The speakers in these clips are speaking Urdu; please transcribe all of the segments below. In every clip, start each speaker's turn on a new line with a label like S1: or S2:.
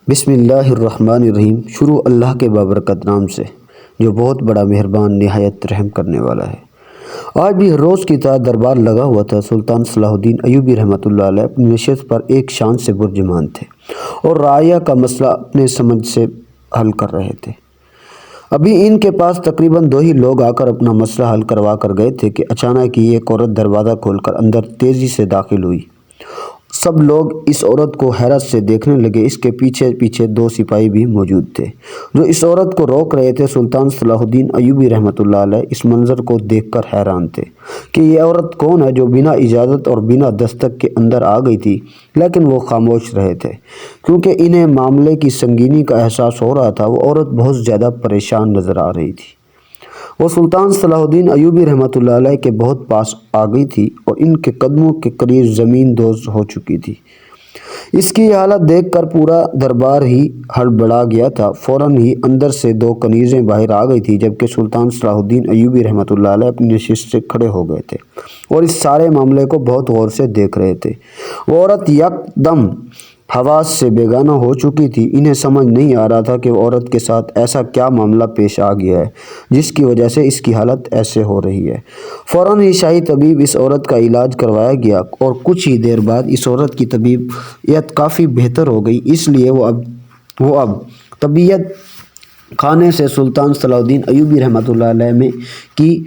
S1: بسم اللہ الرحمن الرحیم۔ شروع اللہ کے بابرکت نام سے جو بہت بڑا مہربان نہایت رحم کرنے والا ہے۔ آج بھی ہر روز کی طرح دربار لگا ہوا تھا۔ سلطان صلاح الدین ایوبی رحمۃ اللہ علیہ اپنی نشست پر ایک شان سے برجمان تھے اور رعایا کا مسئلہ اپنے سمجھ سے حل کر رہے تھے۔ ابھی ان کے پاس تقریباً 2 ہی لوگ آ کر اپنا مسئلہ حل کروا کر گئے تھے کہ اچانک ہی ایک عورت دروازہ کھول کر اندر تیزی سے داخل ہوئی۔ سب لوگ اس عورت کو حیرت سے دیکھنے لگے۔ اس کے پیچھے پیچھے 2 سپاہی بھی موجود تھے جو اس عورت کو روک رہے تھے۔ سلطان صلاح الدین ایوبی رحمۃ اللہ علیہ اس منظر کو دیکھ کر حیران تھے کہ یہ عورت کون ہے جو بنا اجازت اور بنا دستک کے اندر آ گئی تھی، لیکن وہ خاموش رہے تھے کیونکہ انہیں معاملے کی سنگینی کا احساس ہو رہا تھا۔ وہ عورت بہت زیادہ پریشان نظر آ رہی تھی۔ وہ سلطان صلاح الدین ایوبی رحمۃ اللہ علیہ کے بہت پاس آ گئی تھی اور ان کے قدموں کے قریب زمین دوز ہو چکی تھی۔ اس کی یہ حالت دیکھ کر پورا دربار ہی ہڑبڑا گیا تھا۔ فوراً ہی اندر سے 2 کنیزیں باہر آ گئی تھی، جبکہ سلطان صلاح الدین ایوبی رحمۃ اللہ علیہ اپنی نشست سے کھڑے ہو گئے تھے اور اس سارے معاملے کو بہت غور سے دیکھ رہے تھے۔ وہ عورت یکدم حواس سے بیگانہ ہو چکی تھی۔ انہیں سمجھ نہیں آ رہا تھا کہ وہ عورت کے ساتھ ایسا کیا معاملہ پیش آ گیا ہے جس کی وجہ سے اس کی حالت ایسے ہو رہی ہے۔ فوراً ہی شاہی طبیب اس عورت کا علاج کروایا گیا اور کچھ ہی دیر بعد اس عورت کی طبیعت کافی بہتر ہو گئی۔ اس لیے وہ اب طبیعت خانے سے سلطان صلاح الدین ایوبی رحمۃ اللہ علیہ میں کی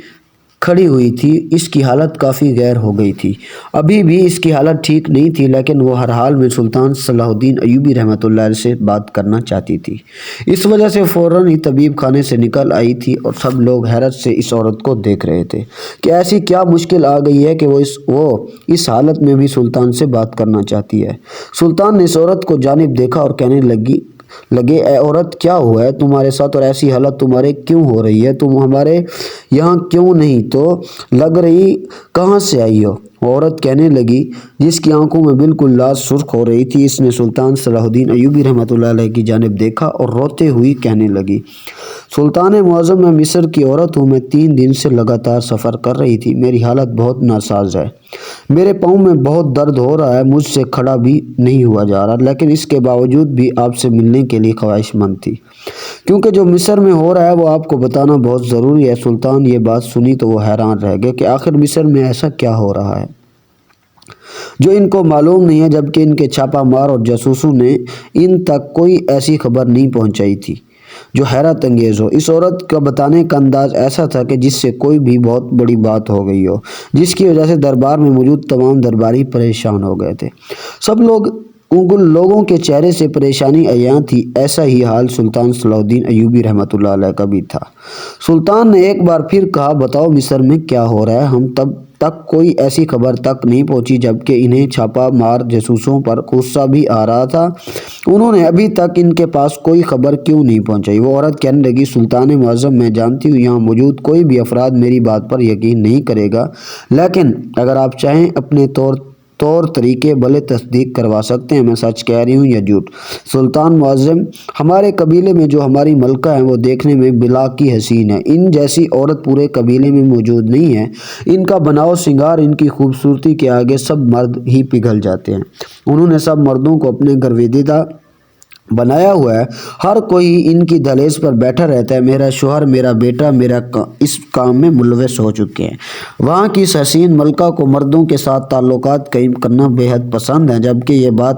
S1: کھڑی ہوئی تھی۔ اس کی حالت کافی غیر ہو گئی تھی۔ ابھی بھی اس کی حالت ٹھیک نہیں تھی، لیکن وہ ہر حال میں سلطان صلاح الدین ایوبی رحمۃ اللہ علیہ سے بات کرنا چاہتی تھی۔ اس وجہ سے فوراً ہی طبیب خانے سے نکل آئی تھی اور سب لوگ حیرت سے اس عورت کو دیکھ رہے تھے کہ ایسی کیا مشکل آ گئی ہے کہ وہ اس حالت میں بھی سلطان سے بات کرنا چاہتی ہے۔ سلطان نے اس عورت کو جانب دیکھا اور کہنے لگے اے عورت، کیا ہوا ہے تمہارے ساتھ اور ایسی حالت تمہارے کیوں ہو رہی ہے؟ تم ہمارے یہاں کیوں نہیں تو لگ رہی، کہاں سے آئی ہو؟ وہ عورت کہنے لگی، جس کی آنکھوں میں بالکل لاش سرخ ہو رہی تھی۔ اس نے سلطان صلاح الدین ایوبی رحمۃ اللہ علیہ کی جانب دیکھا اور روتے ہوئی کہنے لگی، سلطان معظم، میں مصر کی عورت ہوں۔ میں 3 دن سے لگاتار سفر کر رہی تھی۔ میری حالت بہت ناساز ہے۔ میرے پاؤں میں بہت درد ہو رہا ہے۔ مجھ سے کھڑا بھی نہیں ہوا جا رہا، لیکن اس کے باوجود بھی آپ سے ملنے کے لیے خواہش مند تھی، کیونکہ جو مصر میں ہو رہا ہے وہ آپ کو بتانا بہت ضروری ہے۔ سلطان یہ بات سنی تو وہ حیران رہ گئے کہ آخر مصر میں ایسا کیا ہو رہا ہے جو ان کو معلوم نہیں ہے، جبکہ ان کے چھاپہ مار اور جاسوسوں نے ان تک کوئی ایسی خبر نہیں پہنچائی تھی جو حیرت انگیز ہو۔ اس عورت کا بتانے کا انداز ایسا تھا کہ جس سے کوئی بھی بہت بڑی بات ہو گئی ہو، جس کی وجہ سے دربار میں موجود تمام درباری پریشان ہو گئے تھے۔ سب لوگوں کے چہرے سے پریشانی عیاں تھی۔ ایسا ہی حال سلطان صلاح الدین ایوبی رحمۃ اللہ علیہ کا بھی تھا۔ سلطان نے ایک بار پھر کہا، بتاؤ مصر میں کیا ہو رہا ہے؟ ہم تب تک کوئی ایسی خبر تک نہیں پہنچی، جبکہ انہیں چھاپہ مار جاسوسوں پر غصہ بھی آ رہا تھا۔ انہوں نے ابھی تک ان کے پاس کوئی خبر کیوں نہیں پہنچائی؟ وہ عورت کہنے لگی، سلطان معظم، میں جانتی ہوں یہاں موجود کوئی بھی افراد میری بات پر یقین نہیں کرے گا، لیکن اگر آپ چاہیں اپنے طور طریقے بھلے تصدیق کروا سکتے ہیں، میں سچ کہہ رہی ہوں یا جھوٹ۔ سلطان معظم، ہمارے قبیلے میں جو ہماری ملکہ ہیں وہ دیکھنے میں بلا کی حسین ہے۔ ان جیسی عورت پورے قبیلے میں موجود نہیں ہے۔ ان کا بناؤ سنگار، ان کی خوبصورتی کے آگے سب مرد ہی پگھل جاتے ہیں۔ انہوں نے سب مردوں کو اپنے گرویدیدہ بنایا ہوا ہے۔ ہر کوئی ان کی دہلیز پر بیٹھا رہتا ہے۔ میرا شوہر، میرا بیٹا اس کام میں ملوث ہو چکے ہیں۔ وہاں کی اس حسین ملکہ کو مردوں کے ساتھ تعلقات قائم کرنا بے حد پسند ہے۔ جبکہ یہ بات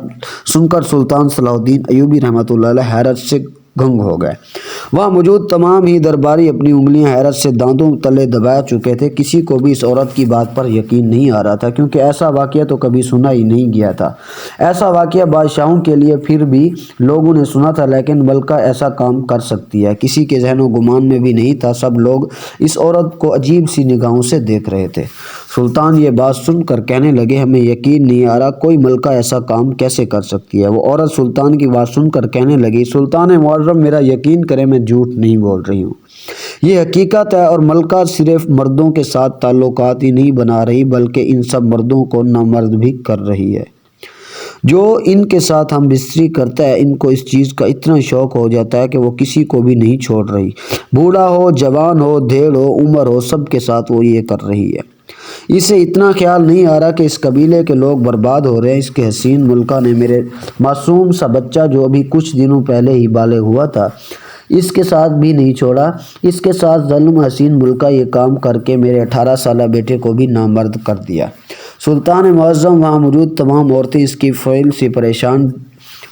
S1: سن کر سلطان صلاح الدین ایوبی رحمۃ اللہ علیہ حیرت سے گنگ ہو گئے۔ وہاں موجود تمام ہی درباری اپنی انگلیاں حیرت سے دانتوں تلے دبا چکے تھے۔ کسی کو بھی اس عورت کی بات پر یقین نہیں آ رہا تھا، کیونکہ ایسا واقعہ تو کبھی سنا ہی نہیں گیا تھا۔ ایسا واقعہ بادشاہوں کے لیے پھر بھی لوگوں نے سنا تھا، لیکن ملکہ ایسا کام کر سکتی ہے، کسی کے ذہن و گمان میں بھی نہیں تھا۔ سب لوگ اس عورت کو عجیب سی نگاہوں سے دیکھ رہے تھے۔ سلطان یہ بات سن کر کہنے لگے، ہمیں یقین نہیں آ رہا، کوئی ملکہ ایسا کام کیسے کر سکتی ہے؟ وہ عورت سلطان کی بات سن کر کہنے لگی، سلطان معظم، میرا یقین کریں، میں جھوٹ نہیں بول رہی ہوں۔ یہ حقیقت ہے، اور ملکہ صرف مردوں کے ساتھ تعلقات ہی نہیں بنا رہی بلکہ ان سب مردوں کو نامرد بھی کر رہی ہے۔ جو ان کے ساتھ ہم بستری کرتا ہے، ان کو اس چیز کا اتنا شوق ہو جاتا ہے کہ وہ کسی کو بھی نہیں چھوڑ رہی۔ بوڑھا ہو، جوان ہو، دھیڑ ہو، عمر ہو، سب کے ساتھ وہ یہ کر رہی ہے۔ اسے اتنا خیال نہیں آ رہا کہ اس قبیلے کے لوگ برباد ہو رہے ہیں۔ اس کے حسین ملکہ نے میرے معصوم سا بچہ جو ابھی کچھ دنوں پہلے ہی بالغ ہوا تھا اس کے ساتھ بھی نہیں چھوڑا۔ اس کے ساتھ ظلم حسین ملکہ یہ کام کر کے میرے 18 سالہ بیٹے کو بھی نامرد کر دیا۔ سلطان معظم وہاں موجود تمام عورتیں اس کی فعل سے پریشان۔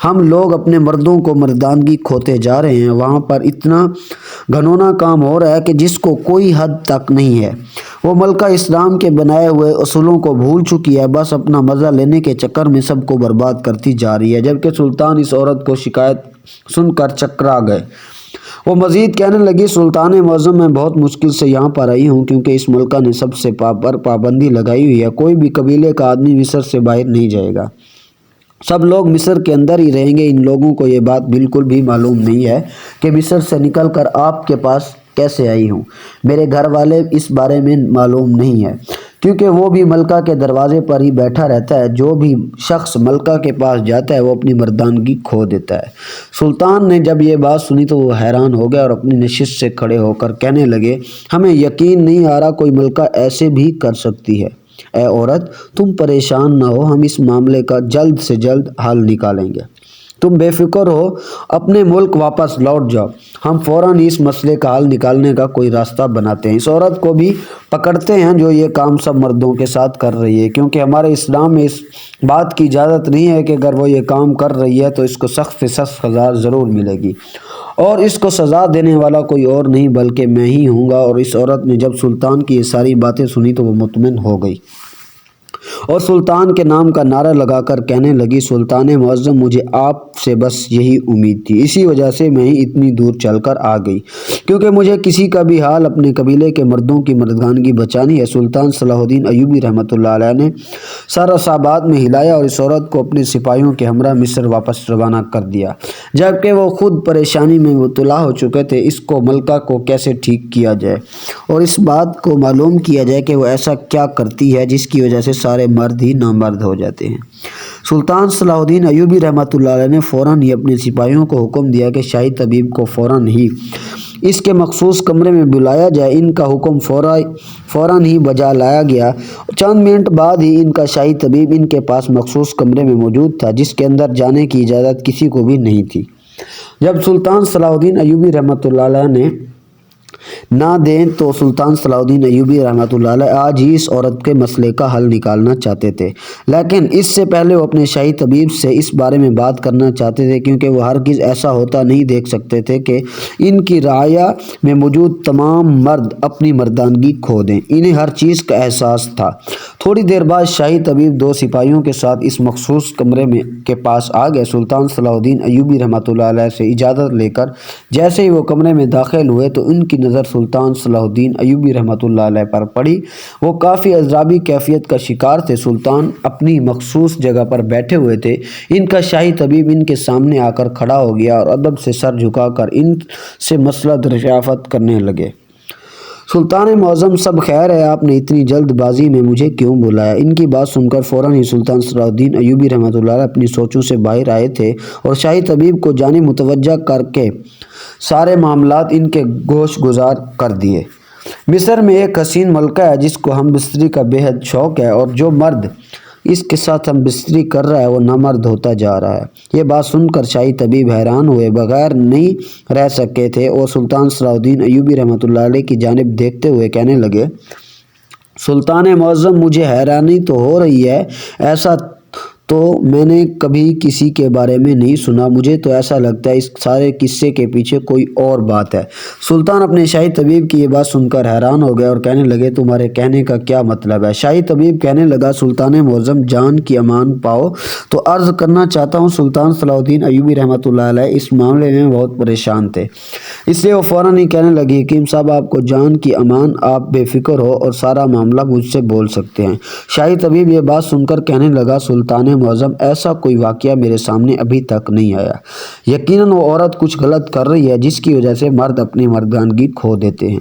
S1: ہم لوگ اپنے مردوں کو مردانگی کھوتے جا رہے ہیں۔ وہاں پر اتنا گھنونا کام ہو رہا ہے کہ جس کو کوئی حد تک نہیں ہے۔ وہ ملکہ اسلام کے بنائے ہوئے اصولوں کو بھول چکی ہے، بس اپنا مزہ لینے کے چکر میں سب کو برباد کرتی جا رہی ہے۔ جبکہ سلطان اس عورت کو شکایت سن کر چکرا گئے۔ وہ مزید کہنے لگی، سلطان معظم میں بہت مشکل سے یہاں پر آئی ہوں کیونکہ اس ملکہ نے سب سے پابندی لگائی ہوئی ہے۔ کوئی بھی قبیلے کا آدمی مصر سے باہر نہیں جائے گا، سب لوگ مصر کے اندر ہی رہیں گے۔ ان لوگوں کو یہ بات بالکل بھی معلوم نہیں ہے کہ مصر سے نکل کر آپ کے پاس کیسے آئی ہوں۔ میرے گھر والے اس بارے میں معلوم نہیں ہے کیونکہ وہ بھی ملکہ کے دروازے پر ہی بیٹھا رہتا ہے۔ جو بھی شخص ملکہ کے پاس جاتا ہے وہ اپنی مردانگی کھو دیتا ہے۔ سلطان نے جب یہ بات سنی تو وہ حیران ہو گیا اور اپنی نشست سے کھڑے ہو کر کہنے لگے، ہمیں یقین نہیں آ رہا کوئی ملکہ ایسے بھی کر سکتی ہے۔ اے عورت، تم پریشان نہ ہو، ہم اس معاملے کا جلد سے جلد حل نکالیں گے۔ تم بے فکر ہو، اپنے ملک واپس لوٹ جاؤ، ہم فوراً اس مسئلے کا حل نکالنے کا کوئی راستہ بناتے ہیں۔ اس عورت کو بھی پکڑتے ہیں جو یہ کام سب مردوں کے ساتھ کر رہی ہے، کیونکہ ہمارے اسلام میں اس بات کی اجازت نہیں ہے کہ اگر وہ یہ کام کر رہی ہے تو اس کو سخت سے سخت سزا ضرور ملے گی، اور اس کو سزا دینے والا کوئی اور نہیں بلکہ میں ہی ہوں گا۔ اور اس عورت نے جب سلطان کی یہ ساری باتیں سنی تو وہ مطمئن ہو گئی اور سلطان کے نام کا نعرہ لگا کر کہنے لگی، سلطان معظم، مجھے آپ سے بس یہی امید تھی، اسی وجہ سے میں ہی اتنی دور چل کر آ گئی، کیونکہ مجھے کسی کا بھی حال اپنے قبیلے کے مردوں کی مردانگی بچانی ہے۔ سلطان صلاح الدین ایوبی رحمۃ اللہ علیہ نے سر اساباد میں ہلایا اور اس عورت کو اپنے سپاہیوں کے ہمراہ مصر واپس روانہ کر دیا، جبکہ وہ خود پریشانی میں مبتلا ہو چکے تھے۔ اس کو ملکہ کو کیسے ٹھیک کیا جائے اور اس بات کو معلوم کیا جائے کہ وہ ایسا کیا کرتی ہے جس کی وجہ سے سارے مرد ہی نامرد ہو جاتے ہیں۔ سلطان صلاح الدین ایوبی رحمۃ اللہ علیہ نے فوراً ہی اپنے سپاہیوں کو حکم دیا کہ شاہی طبیب کو فوراً ہی اس کے مخصوص کمرے میں بلایا جائے۔ ان کا حکم فوراً ہی بجا لایا گیا۔ چند منٹ بعد ہی ان کا شاہی طبیب ان کے پاس مخصوص کمرے میں موجود تھا، جس کے اندر جانے کی اجازت کسی کو بھی نہیں تھی۔ جب سلطان صلاح الدین ایوبی رحمۃ اللہ علیہ نے نہ دیں تو سلطان صلاح الدین ایوبی رحمۃ اللہ علیہ آج ہی اس عورت کے مسئلے کا حل نکالنا چاہتے تھے، لیکن اس سے پہلے وہ اپنے شاہی طبیب سے اس بارے میں بات کرنا چاہتے تھے، کیونکہ وہ ہرگز ایسا ہوتا نہیں دیکھ سکتے تھے کہ ان کی رعایا میں موجود تمام مرد اپنی مردانگی کھو دیں۔ انہیں ہر چیز کا احساس تھا۔ تھوڑی دیر بعد شاہی طبیب 2 سپاہیوں کے ساتھ اس مخصوص کمرے کے پاس آ گئے۔ سلطان صلاح الدین ایوبی رحمۃ اللہ علیہ سے اجازت لے کر جیسے ہی وہ کمرے میں داخل ہوئے تو ان کی نظر سلطان صلاح الدین ایوبی رحمۃ اللہ علیہ پر پڑی۔ وہ کافی اضطرابی کیفیت کا شکار تھے۔ سلطان اپنی مخصوص جگہ پر بیٹھے ہوئے تھے۔ ان کا شاہی طبیب ان کے سامنے آ کر کھڑا ہو گیا اور ادب سے سر جھکا کر ان سے مسئلہ دریافت کرنے لگے۔ سلطان معظم، سب خیر ہے؟ آپ نے اتنی جلد بازی میں مجھے کیوں بلایا؟ ان کی بات سن کر فوراً ہی سلطان صلاح الدین ایوبی رحمۃ اللہ علیہ اپنی سوچوں سے باہر آئے تھے اور شاہی طبیب کو جانب متوجہ کر کے سارے معاملات ان کے گوش گزار کر دیے۔ مصر میں ایک حسین ملکہ ہے جس کو ہم بستری کا بے حد شوق ہے، اور جو مرد اس کے ساتھ ہم بستری کر رہا ہے وہ نامرد ہوتا جا رہا ہے۔ یہ بات سن کر شاہی طبیب حیران ہوئے بغیر نہیں رہ سکے تھے اور سلطان صلاح الدین ایوبی رحمۃ اللہ علیہ کی جانب دیکھتے ہوئے کہنے لگے، سلطان معظم، مجھے حیرانی تو ہو رہی ہے، ایسا تو میں نے کبھی کسی کے بارے میں نہیں سنا۔ مجھے تو ایسا لگتا ہے اس سارے قصے کے پیچھے کوئی اور بات ہے۔ سلطان اپنے شاہی طبیب کی یہ بات سن کر حیران ہو گئے اور کہنے لگے، تمہارے کہنے کا کیا مطلب ہے؟ شاہی طبیب کہنے لگا، سلطان معظم، جان کی امان پاؤ تو عرض کرنا چاہتا ہوں، سلطان صلاح الدین ایوبی رحمۃ اللہ علیہ اس معاملے میں بہت پریشان تھے، اس لیے وہ فوراً ہی کہنے لگے، حکیم صاحب، آپ کو جان کی امان، آپ بے فکر ہو اور سارا معاملہ مجھ سے بول سکتے ہیں۔ شاہی طبیب یہ بات سن کر کہنے لگا، سلطان معظم، ایسا کوئی واقعہ میرے سامنے ابھی تک نہیں آیا۔ یقیناً وہ عورت کچھ غلط کر رہی ہے جس کی وجہ سے مرد اپنی مردانگی کھو دیتے ہیں۔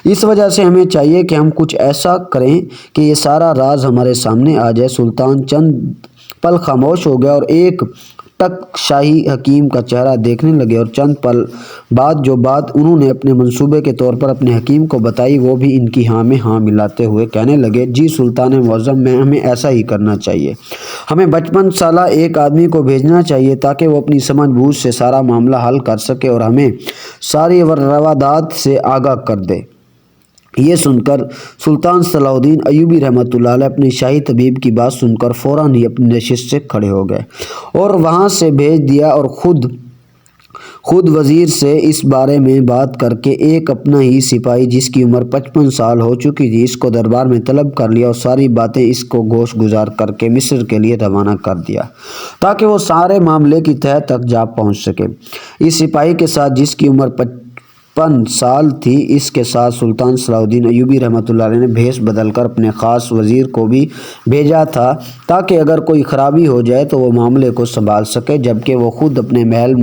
S1: اس وجہ سے ہمیں چاہیے کہ ہم کچھ ایسا کریں کہ یہ سارا راز ہمارے سامنے آ جائے۔ سلطان چند پل خاموش ہو گیا اور ایک تک شاہی حکیم کا چہرہ دیکھنے لگے اور چند پل بعد جو بات انہوں نے اپنے منصوبے کے طور پر اپنے حکیم کو بتائی وہ بھی ان کی ہاں میں ہاں ملاتے ہوئے کہنے لگے، جی سلطان معظم، ہمیں ایسا ہی کرنا چاہیے۔ ہمیں 55 سالہ ایک آدمی کو بھیجنا چاہیے تاکہ وہ اپنی سمجھ بوجھ سے سارا معاملہ حل کر سکے اور ہمیں ساری روادات سے آگاہ کر دے۔ یہ سن کر سلطان صلاح الدین ایوبی رحمۃ اللہ علیہ اپنے شاہی طبیب کی بات سن کر فوراً ہی اپنی نشست سے کھڑے ہو گئے اور وہاں سے بھیج دیا اور خود وزیر سے اس بارے میں بات کر کے ایک اپنا ہی سپاہی جس کی عمر 55 سال ہو چکی تھی اس کو دربار میں طلب کر لیا اور ساری باتیں اس کو گوش گزار کر کے مصر کے لیے روانہ کر دیا تاکہ وہ سارے معاملے کی تہہ تک جا پہنچ سکے۔ اس سپاہی کے ساتھ جس کی عمر 55 سال تھی، اس کے ساتھ سلطان صلاح الدین ایوبی رحمۃ اللہ علیہ نے بھیس بدل کر اپنے خاص وزیر کو بھی بھیجا تھا تاکہ اگر کوئی خرابی ہو جائے تو وہ معاملے کو سنبھال سکے، جبکہ وہ خود اپنے محل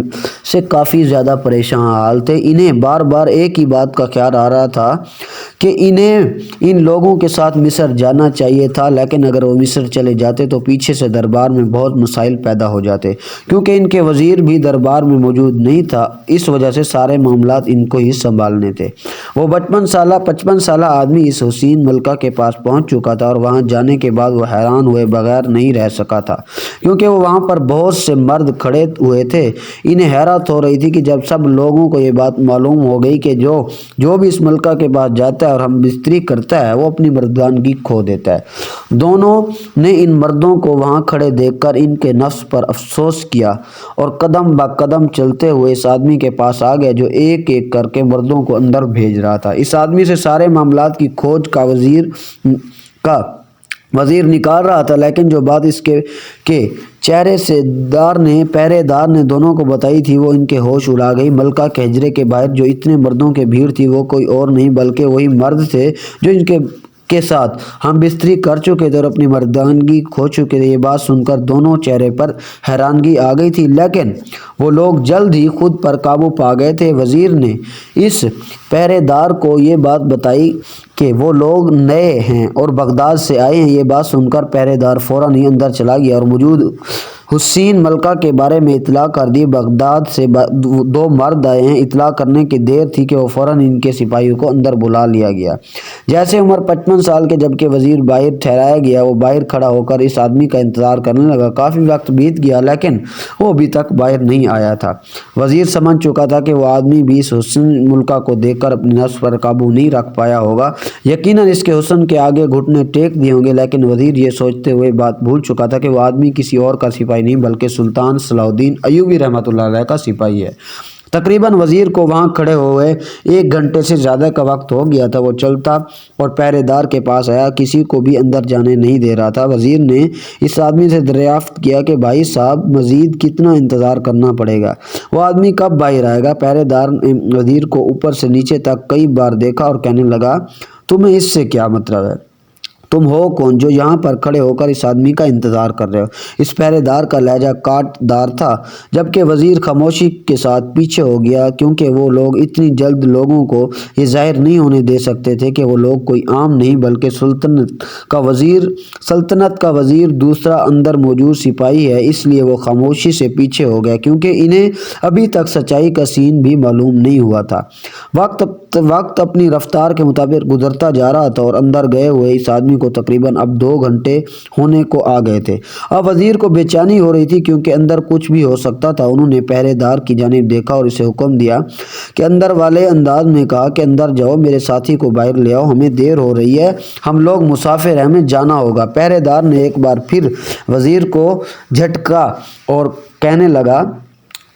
S1: سے کافی زیادہ پریشان حال تھے۔ انہیں بار بار ایک ہی بات کا خیال آ رہا تھا کہ انہیں ان لوگوں کے ساتھ مصر جانا چاہیے تھا، لیکن اگر وہ مصر چلے جاتے تو پیچھے سے دربار میں بہت مسائل پیدا ہو جاتے کیونکہ ان کے وزیر بھی دربار میں موجود نہیں تھا، اس وجہ سے سارے معاملات ان کو ہی سنبھالنے تھے۔ وہ 55 سالہ آدمی اس حسین ملکہ کے پاس پہنچ چکا تھا اور وہاں جانے کے بعد وہ حیران ہوئے بغیر نہیں رہ سکا تھا کیونکہ وہ وہاں پر بہت سے مرد کھڑے ہوئے تھے۔ انہیں حیرت ہو رہی تھی کہ جب سب لوگوں کو یہ بات معلوم ہو گئی کہ جو بھی اس ملکہ کے پاس جاتا ہے اور ہم بستری کرتا ہے وہ اپنی مردانگی کھو دیتا ہے۔ دونوں نے ان مردوں کو وہاں کھڑے دیکھ کر ان کے نفس پر افسوس کیا اور قدم با قدم چلتے ہوئے اس آدمی کے پاس آ گئے جو ایک ایک کر کے مردوں کو اندر بھیج رہا تھا۔ اس آدمی سے سارے معاملات کی کھوج کا وزیر نکال رہا تھا، لیکن جو بات اس کے چہرے سے پہرے دار نے دونوں کو بتائی تھی وہ ان کے ہوش اڑا گئی۔ ملکہ کے حجرے کے باہر جو اتنے مردوں کی بھیڑ تھی وہ کوئی اور نہیں بلکہ وہی مرد تھے جو ان کے ساتھ ہم بستری کر چکے تھے اور اپنی مردانگی کھو چکے تھے۔ یہ بات سن کر دونوں چہرے پر حیرانگی آ گئی تھی، لیکن وہ لوگ جلد ہی خود پر قابو پا گئے تھے۔ وزیر نے اس پہرے دار کو یہ بات بتائی کہ وہ لوگ نئے ہیں اور بغداد سے آئے ہیں۔ یہ بات سن کر پہرے دار فوراً ہی اندر چلا گیا اور موجود حسین ملکہ کے بارے میں اطلاع کر دی۔ بغداد سے 2 مرد آئے ہیں۔ اطلاع کرنے کی دیر تھی کہ وہ فوراً ان کے سپاہیوں کو اندر بلا لیا گیا۔ جیسے عمر 55 سال کے جبکہ وزیر باہر ٹھہرایا گیا، وہ باہر کھڑا ہو کر اس آدمی کا انتظار کرنے لگا۔ کافی وقت بیت گیا لیکن وہ ابھی تک باہر نہیں آیا تھا۔ وزیر سمجھ چکا تھا کہ وہ آدمی بھی اس حسین ملکہ کو دیکھ کر اپنے نفس پر قابو نہیں رکھ پایا ہوگا، یقیناً اس کے حسن کے آگے گھٹنے ٹیک دیے ہوں گے، لیکن وزیر یہ سوچتے ہوئے بات بھول چکا تھا کہ وہ آدمی کسی اور کا سپاہی نہیں بلکہ سلطان صلاح الدین ایوبی رحمۃ اللہ علیہ کا سپاہی ہے۔ تقریباً وزیر کو وہاں کھڑے ہوئے 1 گھنٹے سے زیادہ کا وقت ہو گیا تھا۔ وہ چلتا اور پہرے دار کے پاس آیا، کسی کو بھی اندر جانے نہیں دے رہا تھا۔ وزیر نے اس آدمی سے دریافت کیا کہ بھائی صاحب مزید کتنا انتظار کرنا پڑے گا؟ وہ آدمی کب باہر آئے گا؟ پہرے دار نے وزیر کو اوپر سے نیچے تک کئی بار دیکھا اور کہنے لگا، تمہیں اس سے کیا مطلب ہے؟ تم ہو کون جو یہاں پر کھڑے ہو کر اس آدمی کا انتظار کر رہے ہو؟ اس پہرے دار کا لہجہ کاٹ دار تھا، جبکہ وزیر خاموشی کے ساتھ پیچھے ہو گیا کیونکہ وہ لوگ اتنی جلد لوگوں کو یہ ظاہر نہیں ہونے دے سکتے تھے کہ وہ لوگ کوئی عام نہیں بلکہ سلطنت کا وزیر دوسرا اندر موجود سپاہی ہے۔ اس لیے وہ خاموشی سے پیچھے ہو گئے کیونکہ انہیں ابھی تک سچائی کا سین بھی معلوم نہیں ہوا تھا۔ وقت اپنی رفتار کے مطابق گزرتا جا رہا تھا اور اندر گئے ہوئے اس آدمی کو تقریباً اب 2 گھنٹے ہونے کو آ گئے تھے۔ اب وزیر کو بے چینی ہو رہی تھی کیونکہ اندر کچھ بھی ہو سکتا تھا۔ انہوں نے پہرے دار کی جانب دیکھا اور اسے حکم دیا کہ اندر والے انداز میں کہا کہ اندر جاؤ، میرے ساتھی کو باہر لے آؤ، ہمیں دیر ہو رہی ہے، ہم لوگ مسافر ہیں، ہمیں جانا ہوگا۔ پہرے دار نے ایک بار پھر وزیر کو جھٹکا اور کہنے لگا،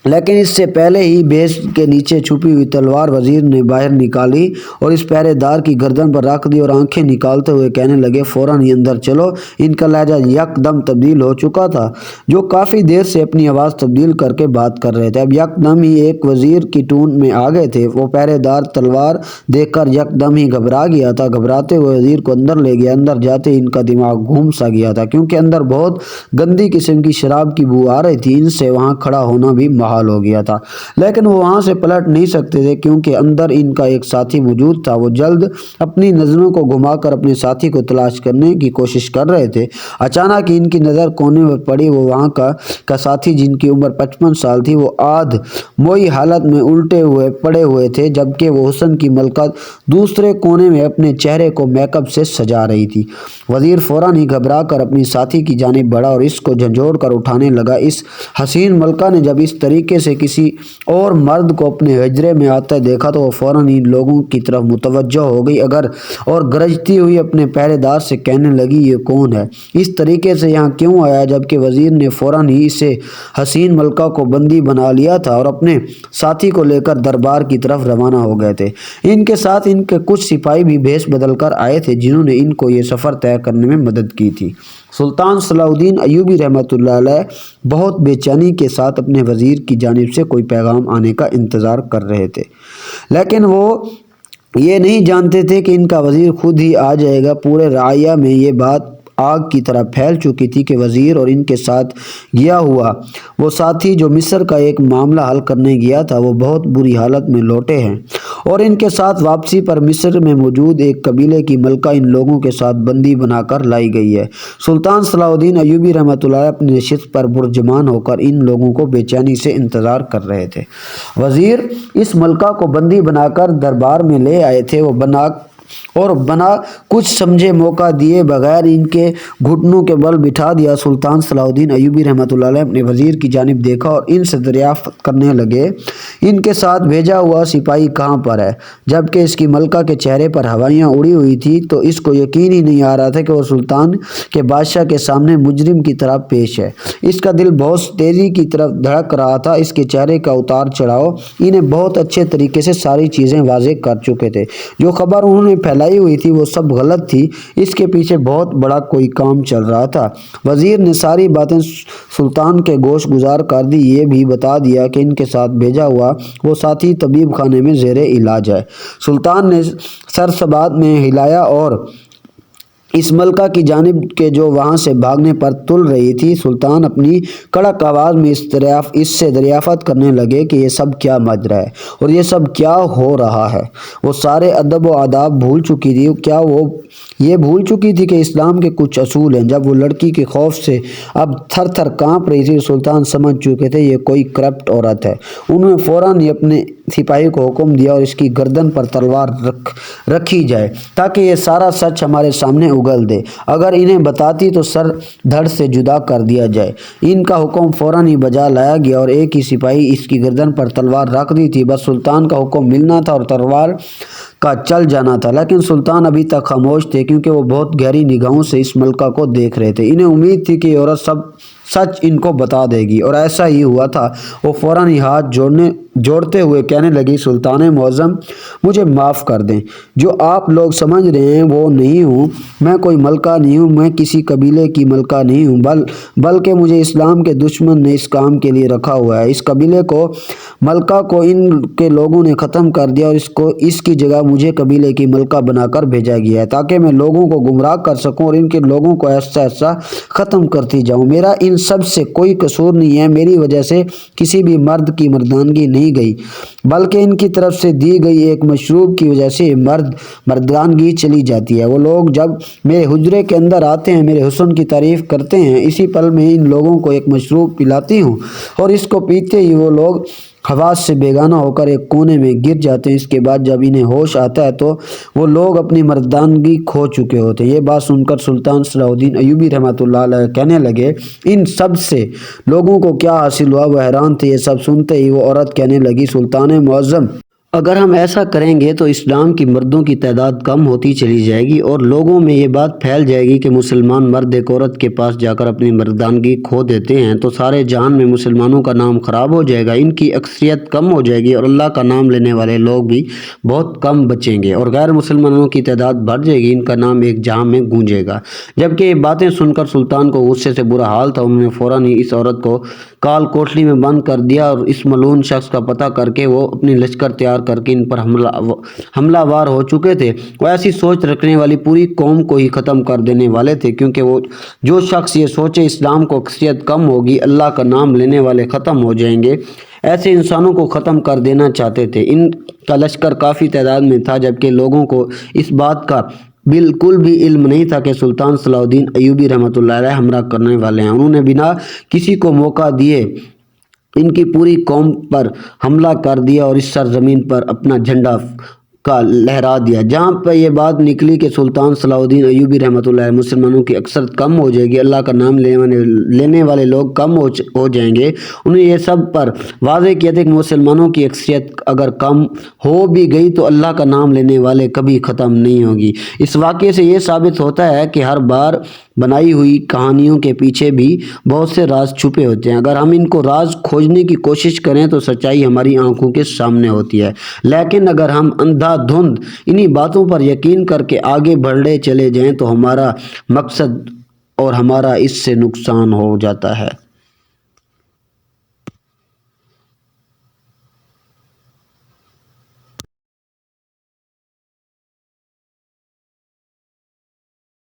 S1: لیکن اس سے پہلے ہی بھیس کے نیچے چھپی ہوئی تلوار وزیر نے باہر نکالی اور اس پہرے دار کی گردن پر رکھ دی اور آنکھیں نکالتے ہوئے کہنے لگے، فوراً ہی اندر چلو۔ ان کا لہجہ یک دم تبدیل ہو چکا تھا، جو کافی دیر سے اپنی آواز تبدیل کر کے بات کر رہے تھے، اب یک دم ہی ایک وزیر کی ٹون میں آ گئے تھے۔ وہ پہرے دار تلوار دیکھ کر یک دم ہی گھبرا گیا تھا۔ گھبراتے ہوئے وزیر کو اندر لے گیا۔ اندر جاتے ان کا دماغ گھوم سا گیا تھا کیونکہ اندر بہت گندی قسم کی شراب کی بو آ رہی تھی۔ ان سے وہاں کھڑا ہونا بھی حال ہو گیا تھا، لیکن وہ وہاں سے پلٹ نہیں سکتے تھے کیونکہ اندر ان کا ایک ساتھی موجود تھا۔ وہ جلد اپنی نظروں کو گھما کر اپنے ساتھی کو تلاش کرنے کی کوشش کر رہے تھے۔ اچانک ان کی نظر کونے پر پڑی۔ وہ وہاں کا ساتھی جن کی عمر 55 سال تھی، وہ آدھ موئی حالت میں الٹے ہوئے پڑے ہوئے تھے، جبکہ وہ حسن کی ملکہ دوسرے کونے میں اپنے چہرے کو میک اپ سے سجا رہی تھی۔ وزیر فوراً ہی گھبرا کر اپنی ساتھی کی جانب بڑھا اور اس کو جھنجھوڑ کر اٹھانے لگا۔ اس حسین ملکہ نے جب اس طریقے سے کسی اور مرد کو اپنے حجرے میں آتے دیکھا تو وہ فوراً ہی لوگوں کی طرف متوجہ ہو گئی اور گرجتی ہوئی اپنے پہرے دار سے کہنے لگی، یہ کون ہے؟ اس طریقے سے یہاں کیوں آیا؟ جبکہ وزیر نے فوراً ہی اسے حسین ملکہ کو بندی بنا لیا تھا اور اپنے ساتھی کو لے کر دربار کی طرف روانہ ہو گئے تھے۔ ان کے ساتھ ان کے کچھ سپاہی بھی بھیس بدل کر آئے تھے جنہوں نے ان کو یہ سفر طے کرنے میں مدد کی تھی۔ سلطان صلاح الدین ایوبی رحمۃ اللہ علیہ بہت بے چینی کے ساتھ اپنے وزیر کی جانب سے کوئی پیغام آنے کا انتظار کر رہے تھے، لیکن وہ یہ نہیں جانتے تھے کہ ان کا وزیر خود ہی آ جائے گا۔ پورے رعایا میں یہ بات آگ کی طرح پھیل چکی تھی کہ وزیر اور ان کے ساتھ گیا ہوا وہ ساتھی جو مصر کا ایک معاملہ حل کرنے گیا تھا، وہ بہت بری حالت میں لوٹے ہیں اور ان کے ساتھ واپسی پر مصر میں موجود ایک قبیلے کی ملکہ ان لوگوں کے ساتھ بندی بنا کر لائی گئی ہے۔ سلطان صلاح الدین ایوبی رحمۃ اللہ علیہ اپنی نشست پر برجمان ہو کر ان لوگوں کو بے چینی سے انتظار کر رہے تھے۔ وزیر اس ملکہ کو بندی بنا کر دربار میں لے آئے تھے۔ وہ بنا کچھ سمجھے موقع دیے بغیر ان کے گھٹنوں کے بل بٹھا دیا۔ سلطان صلاح الدین ایوبی رحمۃ اللہ علیہ اپنے وزیر کی جانب دیکھا اور ان سے دریافت کرنے لگے، ان کے ساتھ بھیجا ہوا سپاہی کہاں پر ہے؟ جبکہ اس کی ملکہ کے چہرے پر ہوائیاں اڑی ہوئی تھی تو اس کو یقین ہی نہیں آ رہا تھا کہ وہ سلطان کے بادشاہ کے سامنے مجرم کی طرح پیش ہے۔ اس کا دل بہت تیزی کی طرف دھڑک رہا تھا۔ اس کے چہرے کا اتار چڑھاؤ انہیں بہت اچھے طریقے سے ساری چیزیں واضح کر چکے تھے۔ جو خبر انہوں نے پھیلائی ہوئی تھی وہ سب غلط تھی۔ اس کے پیچھے بہت بڑا کوئی کام چل رہا تھا۔ وزیر نے ساری باتیں سلطان کے گوش گزار کر دی۔ یہ بھی بتا دیا کہ ان کے ساتھ بھیجا ہوا وہ ساتھی طبیب خانے میں زیر علاج ہے۔ سلطان نے سر سبات میں ہلایا اور اس ملکہ کی جانب کے جو وہاں سے بھاگنے پر تل رہی تھی۔ سلطان اپنی کڑک آواز میں اس سے دریافت کرنے لگے کہ یہ سب کیا ماجرا ہے اور یہ سب کیا ہو رہا ہے۔ وہ سارے ادب و آداب بھول چکی تھی۔ کیا وہ یہ بھول چکی تھی کہ اسلام کے کچھ اصول ہیں؟ جب وہ لڑکی کے خوف سے اب تھر تھر کانپ رہی تھی، سلطان سمجھ چکے تھے یہ کوئی کرپٹ عورت ہے۔ انہوں نے فوراً ہی اپنے سپاہی کو حکم دیا اور اس کی گردن پر تلوار رکھی جائے تاکہ یہ سارا سچ ہمارے سامنے اگل دے۔ اگر انہیں بتاتی تو سر دھڑ سے جدا کر دیا جائے۔ ان کا حکم فوراً ہی بجا لایا گیا اور ایک ہی سپاہی اس کی گردن پر تلوار رکھ دی تھی۔ بس سلطان کا حکم ملنا تھا اور تلوار کا چل جانا تھا، لیکن سلطان ابھی تک خاموش تھے کیونکہ وہ بہت گہری نگاہوں سے اس ملکہ کو دیکھ رہے تھے۔ انہیں امید تھی کہ یہ عورت سب سچ ان کو بتا دے گی اور ایسا ہی ہوا تھا۔ وہ فوراً ہی ہاتھ جوڑتے ہوئے کہنے لگی، سلطان معظم مجھے معاف کر دیں۔ جو آپ لوگ سمجھ رہے ہیں وہ نہیں ہوں۔ میں کوئی ملکہ نہیں ہوں، میں کسی قبیلے کی ملکہ نہیں ہوں، بلکہ مجھے اسلام کے دشمن نے اس کام کے لیے رکھا ہوا ہے۔ اس قبیلے کو ملکہ کو ان کے لوگوں نے ختم کر دیا اور اس کی جگہ مجھے قبیلے کی ملکہ بنا کر بھیجا گیا ہے تاکہ میں لوگوں کو گمراہ کر سکوں اور ان کے لوگوں کو ایسا ایسا ختم کرتی جاؤں۔ میرا ان سب سے کوئی قصور نہیں ہے۔ میری وجہ سے کسی بھی مرد کی مردانگی نہیں گئی، بلکہ ان کی طرف سے دی گئی ایک مشروب کی وجہ سے مردانگی چلی جاتی ہے۔ وہ لوگ جب میرے حجرے کے اندر آتے ہیں، میرے حسن کی تعریف کرتے ہیں، اسی پل میں ان لوگوں کو ایک مشروب پلاتی ہوں اور اس کو پیتے ہی وہ لوگ حواس سے بیگانہ ہو کر ایک کونے میں گر جاتے ہیں۔ اس کے بعد جب انہیں ہوش آتا ہے تو وہ لوگ اپنی مردانگی کھو چکے ہوتے ہیں۔ یہ بات سن کر سلطان صلاح الدین ایوبی رحمۃ اللہ علیہ کہنے لگے، ان سب سے لوگوں کو کیا حاصل ہوا؟ وہ حیران تھے۔ یہ سب سنتے ہی وہ عورت کہنے لگی، سلطان معظم اگر ہم ایسا کریں گے تو اسلام کی مردوں کی تعداد کم ہوتی چلی جائے گی اور لوگوں میں یہ بات پھیل جائے گی کہ مسلمان مرد ایک عورت کے پاس جا کر اپنی مردانگی کھو دیتے ہیں تو سارے جہان میں مسلمانوں کا نام خراب ہو جائے گا، ان کی اکثریت کم ہو جائے گی اور اللہ کا نام لینے والے لوگ بھی بہت کم بچیں گے اور غیر مسلمانوں کی تعداد بڑھ جائے گی، ان کا نام ایک جہاں میں گونجے گا۔ جبکہ یہ باتیں سن کر سلطان کو غصے سے برا حال تھا۔ انہوں نے فوراً ہی اس عورت کو کال کوٹلی میں بند کر دیا اور اس ملعون شخص کا پتہ کر کے وہ اپنی لشکر تیار کر کے ان پر حملہ وار ہو چکے تھے۔ وہ ایسی سوچ رکھنے والی پوری قوم کو ہی ختم کر دینے والے تھے، کیونکہ وہ جو شخص یہ سوچے اسلام کو اکثریت کم ہوگی، اللہ کا نام لینے والے ختم ہو جائیں گے، ایسے انسانوں کو ختم کر دینا چاہتے تھے۔ ان کا لشکر کافی تعداد میں تھا، جبکہ لوگوں کو اس بات کا بالکل بھی علم نہیں تھا کہ سلطان صلاح الدین ایوبی رحمۃ اللہ علیہ ہمراہ کرنے والے ہیں۔ انہوں نے بنا کسی کو موقع دیے ان کی پوری قوم پر حملہ کر دیا اور اس سرزمین پر اپنا جھنڈا کا لہرا دیا۔ جہاں پہ یہ بات نکلی کہ سلطان صلاح الدین ایوبی رحمۃ اللہ علیہ مسلمانوں کی اکثرت کم ہو جائے گی، اللہ کا نام لینے والے لوگ کم ہو جائیں گے، انہیں یہ سب پر واضح کیا تھا کہ مسلمانوں کی اکثریت اگر کم ہو بھی گئی تو اللہ کا نام لینے والے کبھی ختم نہیں ہوگی۔ اس واقعے سے یہ ثابت ہوتا ہے کہ ہر بار بنائی ہوئی کہانیوں کے پیچھے بھی بہت سے راز چھپے ہوتے ہیں۔ اگر ہم ان کو راز کھوجنے کی کوشش کریں تو سچائی ہماری آنکھوں کے سامنے ہوتی ہے، لیکن اگر ہم اندھا دھند انہی باتوں پر یقین کر کے آگے بڑھتے چلے جائیں تو ہمارا مقصد اور ہمارا اس سے نقصان ہو جاتا ہے۔